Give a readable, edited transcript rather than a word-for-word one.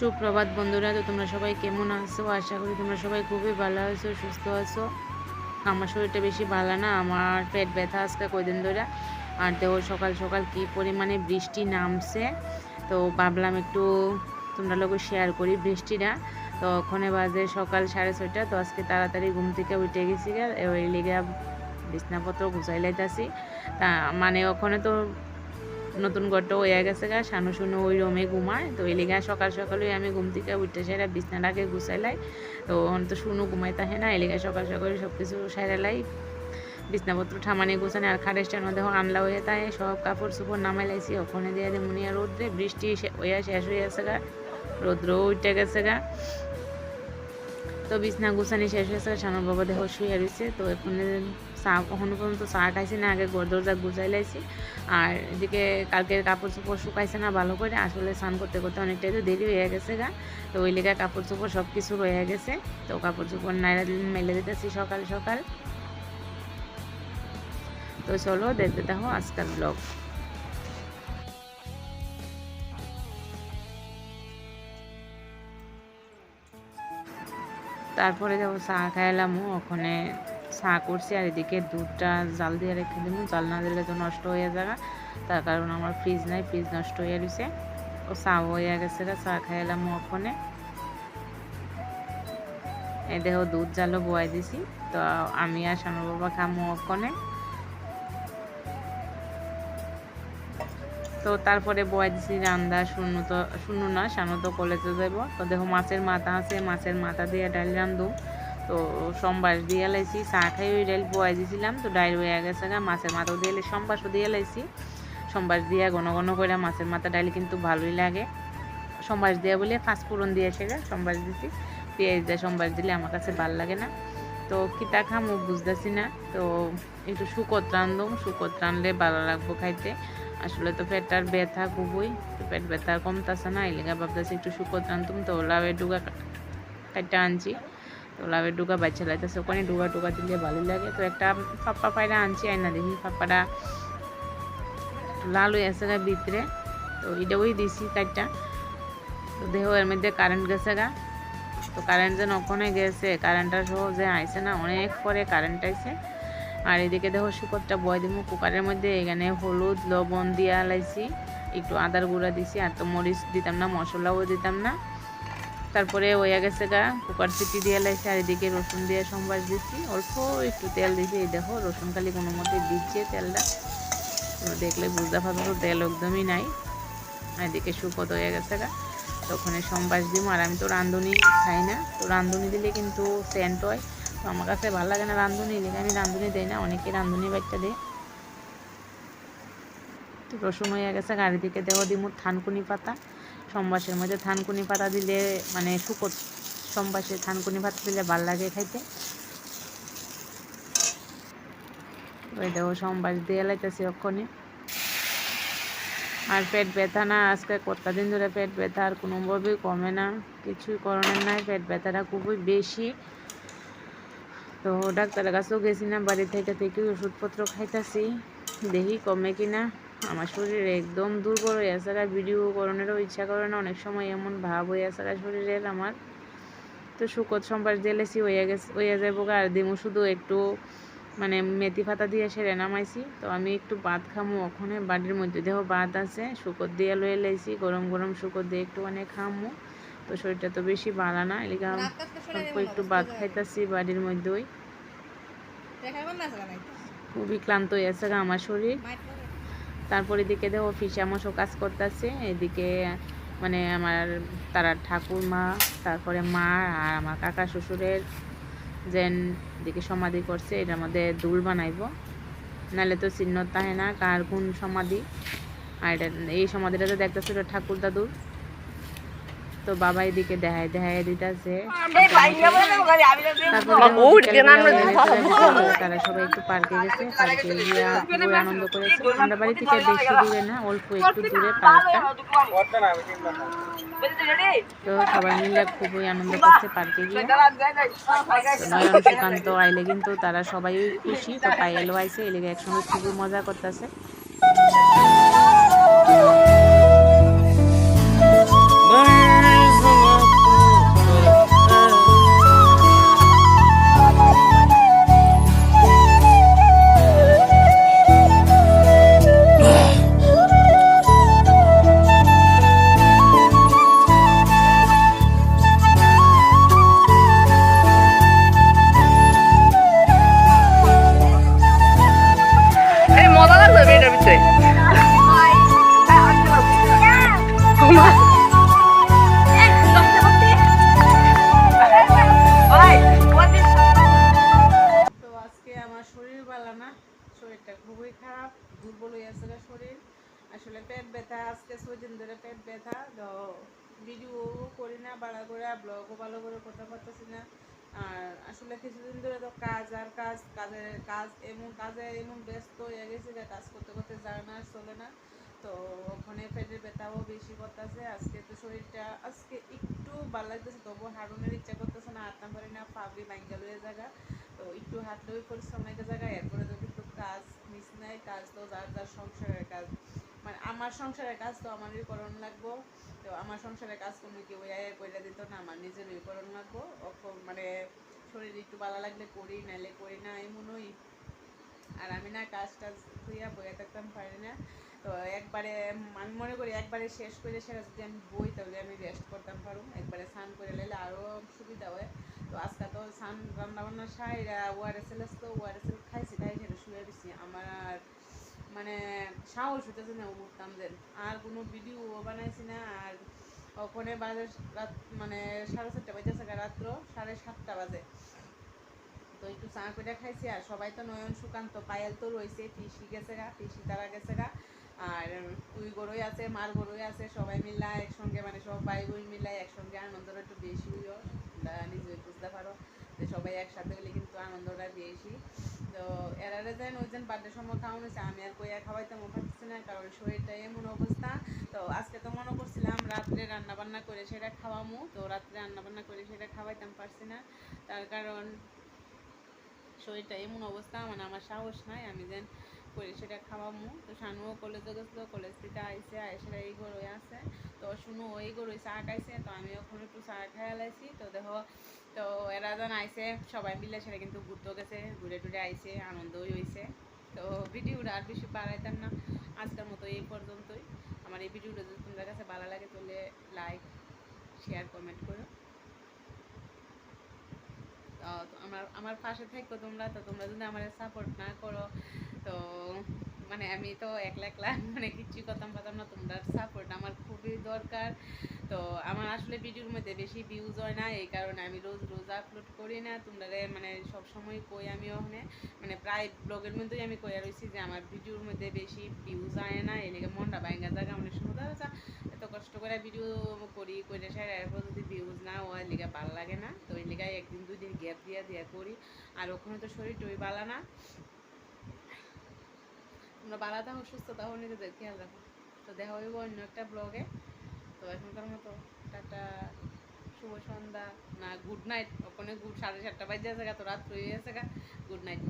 সুপ্রভাত বন্ধুরা, তো তোমরা সবাই কেমন আছো? আশা করি তোমরা সবাই খুবই ভালো আছো, সুস্থ আছো। আমার শরীরটা বেশি ভালো না, আমার পেট ব্যথা আজকে কয়দিন ধরে। আর দেখো সকাল সকাল কি পরিমাণে বৃষ্টি নামছে, তো ভাবলাম একটু তোমরা লোকে শেয়ার করি বৃষ্টিটা। তো ওখানে বাজে সকাল 6:30, তো আজকে তাড়াতাড়ি ঘুম থেকে উঠে গেছি, ওই লিগে বিছনাপত্র গুছাই লাইতাছি। তা মানে ওখানে তো নতুন ঘরটা হয়ে গেছে গা, শানু শুনু ওই রুমে ঘুমায়, তো এই লিগা সকাল সকালই আমি ঘুম থেকে উঠতে সেরা বিছনাটাকে গুছাইলাই। তো তো শুনু ঘুমাই থাকে না, এই লিগা সকাল সকাল সব কিছু সাইরালাই, বিছনাপত্র ঠামানি গুছানি। আর খাটের স্ট্যান্ড দেখো আনলা হয়ে তাই সব কাপড় চোপড় নামাই লাইছি ওখানে দিয়ে মুনিয়া রোদ্রে। বৃষ্টি হইয়া শেষ হয়ে গেছে গা, রৌদ্র উঠে গেছে গা। তো বিছনা গুছানি শেষ হয়েছে, শানুর বাবা দেখো শুয়ে রয়েছে। তো এখানে কখনো পর্যন্ত চা খাইছি না, আগে ঘর দরজা গুছাই লাইছি। আর এদিকে কালকের কাপড় চোপড় শুকাইছে না ভালো করে, আসলে স্নান করতে করতে অনেকটাই তো দেরি হয়ে গেছে গা। তো ওই লেগে কাপড় চোপড় সব কিছু রয়ে গেছে, তো কাপড় চোপড় নাইরা মেলে দিতেছি সকাল সকাল। তো চলো দেখতে থাকো আজকাল ব্লগ। তারপরে দেখো চা খাইলাম, ওখানে চা করছি। আর এদিকে দুধটা জাল দিয়ে রেখে দিব, জাল না দিলে তো নষ্ট হয়ে যাবে, তার কারণ আমার ফ্রিজ নাই, ফ্রিজ নষ্ট হয়ে রয়েছে। ও চা হয়ে গেছে, চা খাইলাম ওখানে। এই দেখো দুধ জালও বয়াই দিছি, তো আমি আর শানুর বাবা খামো ওখানে। তো তারপরে বয়াই দিছি রান্দা। শুনু না, শানু তো কলেজে যাব। তো দেখো মাছের মাথা আছে, মাছের মাথা দিয়ে ডাল রান্ধু। তো সোমবার দিয়ে লাইছি, চা খাই ওই ডাল বয়াই দিয়েছিলাম, তো ডাইল হয়ে গেছে গা। মাছের মাথাও দিয়ে সোমবারও দিয়ে লাইছি। সোমবার দিয়ে ঘন ঘন করে মাছের মাথা ডাল কিন্তু ভালোই লাগে। সোমবার দিয়ে বলে পাঁচফোড়ন দিয়ে সেটা সোমবার দিছি, পেঁয়াজ দিয়ে সোমবার দিলে আমার কাছে ভাল লাগে না। তো কিতা খামো বুঝতেছি না, তো একটু শুকত রান্ধুম, শুকত রানলে ভালো লাগবো খাইতে। আসলে তো পেটটার ব্যথা খুবই, তো পেট ব্যথা কমতেছে না, এই লেগে ভাবতেছি একটু শুকত রান্ধুম। তো লাউয়ের ডুগা কাটটা আনছি, তো লাউয়ের ডুগা বাচ্চা লাইতেছে, ওখানে ডুগা টুগা দিলে ভালো লাগে। তো একটা পাপ্পা পায়রা আনছি, আইনা দেখি পাপ্পাটা লাল হয়ে আছে গা ভিতরে, তো এটাই দিছি কাটটা। তো দেহ এর মধ্যে কারেন্ট গেছে গা, তো কারেন্ট যেন ওখানে গেছে, কারেন্টটা সহজে আইসে না, অনেক পরে কারেন্ট আইসে। আর এদিকে দেখো শুকরটা বয় দিব কুকারের মধ্যে। এখানে হলুদ লবণ দিয়া লাইছি, একটু আদার গুঁড়া দিছি, আর তো মরিচ দিতাম না, মশলাও দিতাম না। তারপরে হয়ে গেছে গা, কুকার সিটি দিয়ে লাইছি। আর এদিকে রসুন দিয়ে সম্বাস দিছি, অল্প একটু তেল দিছি। এই দেখো রসুন খালি কোনো মতে দিচ্ছে তেলটা, দেখলে বুঝতে পারবো তেল একদমই নাই। আর এদিকে শুকত হয়ে গেছে গা, তো ওখানে সম্বাস দিব। আর আমি তো রাঁধুনি খাই না, তো রাঁধুনি দিলে কিন্তু সেন্ট হয়, তো আমার কাছে ভালো লাগে না রাঁধুনি, লেগে আমি রাঁধুনি দেই না, অনেকে রাঁধুনি বাচ্চা দেয়। তো রসুন হয়ে গেছে, গাড়ি দিকে দেওয়া দিব থানকুনি পাতা। সম্বাসের মধ্যে থানকুনি পাতা দিলে মানে শুকত সম্বাসে থানকুনি পাতা দিলে ভাল লাগে খাইতে। ওই দেখো সম্বাস দিয়ে লাইতেছি ওখানে। আর পেট ব্যথা না, আজকে কতটা দিন ধরে পেট ব্যথা, আর কোনোভাবেই কমে না, কিছুই করণের নাই, পেট ব্যথাটা খুবই বেশি। তো ডাক্তারের কাছেও গেছি না, বাড়ি থেকে ওষুধপত্র খাইতেছি, দেখি কমে কিনা। আমার শরীর একদম দুর্বল হয়ে আছে, ভিডিও করণেরও ইচ্ছা করে না, অনেক সময় এমন ভাব হয়ে আছে শরীরের আমার। তো শুকত সম্বাস দিয়েছি, হয়ে যাবো। আর দিমু শুধু একটু মানে মেথি পাতা দিয়ে সেরে নামাইছি। তো আমি একটু ভাত খামো ওখানে, বাড়ির মধ্যে দেখো ভাত আছে, শুকর দিয়ে লয়ে লাইছি, গরম গরম শুকর দিয়ে একটু খামো। তো শরীরটা তো বেশি ভালো না, এলিগা অল্প একটু ভাত খাইতেছি বাড়ির মধ্যেই। খুবই ক্লান্ত হয়ে আছে আমার শরীর। তারপর এদিকে দেখো ফিসামশও কাজ করতেছে, এদিকে মানে আমার তারা ঠাকুরমা, তারপরে মা আর আমার কাকা শ্বশুরের যেন দিকে সমাধি করছে, এটার মধ্যে দুল বানাইব। নাহলে তো চিহ্ন থাকে না কার কোন সমাধি। আর এটা এই সমাধিটা তো দেখতেছে ওটা ঠাকুর দাদুর। তো বাবা এদিকে দেখায় দেখায় দিতেছে। তারা সবাই একটু পার্কে গেছে, পার্কে গিয়ে খুবই আনন্দ করেছে। আমরা বাড়ি থেকে বেশি দূরে না, অল্প একটু দূরে পার্কটা। তো সবাই মিলে খুবই আনন্দ করছে পার্কে গিয়ে। নয়ন সুকান্ত আইলে কিন্তু তারা সবাই খুশি। তো পায়েলও আইছে, এলেগে একসঙ্গে খুবই মজা করতেছে। শরীরটা খুবই খারাপ, দুর্বল হয়ে আছে শরীর। আসলে পেট ব্যথা, আজকে 6 দিন ধরে পেট ব্যথা। তো ভিডিও করি না বাড়া করে, ব্লগও ভালো করে করতে পারতেছি না। আর আসলে কিছুদিন ধরে তো কাজ আর কাজ, কাজে এমন ব্যস্ত হয়ে গেছে যে কাজ করতে করতে যায় না, চলে না। তো ওখানে পেটের ব্যথাও বেশি করতেছে। আজকে তো শরীরটা আজকে একটু ভালো লাগতেছে, তবু হাঁটুনের ইচ্ছা করতেছে না, হাঁটতে পারি না, পাবি বাঙ্গাল হয়ে জায়গা। তো একটু হাঁটলেও পরিশ্রম একটা জায়গায়। এরপরে তো কিন্তু কাজ মিস নাই, কাজ তো যার যার সংসারের কাজ, মানে আমার সংসারের কাজ তো আমারই করণ লাগবো। তো আমার সংসারের কাজ কোনো কেউ করে দিত না, আমার নিজেরই করণ লাগবো। মানে শরীর একটু ভালো লাগলে করি, নাইলে করি না, এমনই। আর আমি না কাজ টাজ হইয়া বইয়া থাকতাম পারি না। তো একবারে আমি মনে করি একবারে শেষ করে সেটা যদি আমি বই, তাহলে আমি রেস্ট করতাম পারো। একবারে স্নান করে নিলে আরও সুবিধা হয়। তো আজকে তো স্নান রান্নাবান্না সাইরা ওয়ারেসেল আসতো, ওয়ারেসেল খাইছি, খাই সেটা শুয়ে দিছি। আমার আর মানে সাহস হইতেছে না উঠতাম যে। আর কোনো ভিডিও বানাইছি না। আর ওখানে বাজে রাত মানে 7:30 বাজেছে, রাত্র 7:30 বাজে। তো একটু চা করে খাইছি। আর সবাই তো নয়ন সুকান্ত পায়েল তো রয়েছে, পিসি গেছে গা, পিসি তারা গেছে গা। আর তুই গরুই আছে, মার গরুই আছে, সবাই মিলা একসঙ্গে, মানে সব ভাই বোন মিলাই একসঙ্গে আনন্দটা একটু বেশি হইও। নিজে বুঝতে পারো যে সবাই একসাথে হলে কিন্তু আনন্দটা বেশি। তো এরারে যেন ওই দিন বার্থডে সময় খাওয়ানো হয়েছে, আমি আর কইয়া খাওয়াইতাম পারতেছি না, কারণ শরীরটা এমন অবস্থা। তো আজকে তো মনে করছিলাম রাত্রে রান্নাবান্না করে সেটা খাওয়ামু। তো রাত্রে রান্নাবান্না করে সেটা খাওয়াইতাম পারছি না, তার কারণ শরীরটা এমন অবস্থা, মানে আমার সাহস নাই আমি যেন করে সেটা খাওয়ামু। তো শানুও কলেজে গেছিলো, কলেজ থেকে আইসে সেটা এই গরুই আছে। তো শুনু ওই গরুই চা খাইছে, তো আমি ওখানে একটু চা খাইয়া লাইছি। তো দেখো, তো এরা যেন আইসে সবাই মিলে সেটা কিন্তু ঘুরতেও গেছে, ঘুরে টুরে আইসে, আনন্দই হয়েছে। তো ভিডিওটা আর বেশি বাড়াইতাম না, আজকের মতো এই পর্যন্তই। আমার এই ভিডিওটা যদি তোমাদের কাছে ভালো লাগে তাহলে লাইক, শেয়ার, কমেন্ট করো। আমার পাশে থাকো তোমরা। তো তোমরা যদি আমার সাপোর্ট না করো, তো মানে আমি তো একলা একলা মানে কিচ্ছু করতাম পারতাম না। তোমরা সাপোর্ট আমার খুবই দরকার। তো আমার আসলে ভিডিওর মধ্যে বেশি ভিউজ হয় না, এই কারণে আমি রোজ রোজ আপলোড করি না। তোমরা মানে সবসময় কই আমি ওখানে, মানে প্রায় ব্লগের মধ্যেই আমি কইয়া রয়েছি যে আমার ভিডিওর মধ্যে বেশি ভিউজ হয় না, এদিকে মনটা বাইঙ্গা জায়গা অনেক সময় এত কষ্ট করে ভিডিও করি, করে সারা এরপর যদি ভিউজ না হয় লিগা ভালো লাগে না। তো এই লিগায় একদিন দুদিন গ্যাপ দিয়া দিয়া করি। আর ওখানে তো শরীর টই বালা না। তোমরা বালা থাকো, সুস্থ থাকো, নিজেদের খেয়াল রাখো। তো দেখা হইব অন্য একটা ব্লগে। তো এখনকার মতো টাটা, শুভ সন্ধ্যা, না গুড নাইট। ওখানে 7:30 বাজে আছে, তো রাত হয়ে গেছে, গুড নাইট।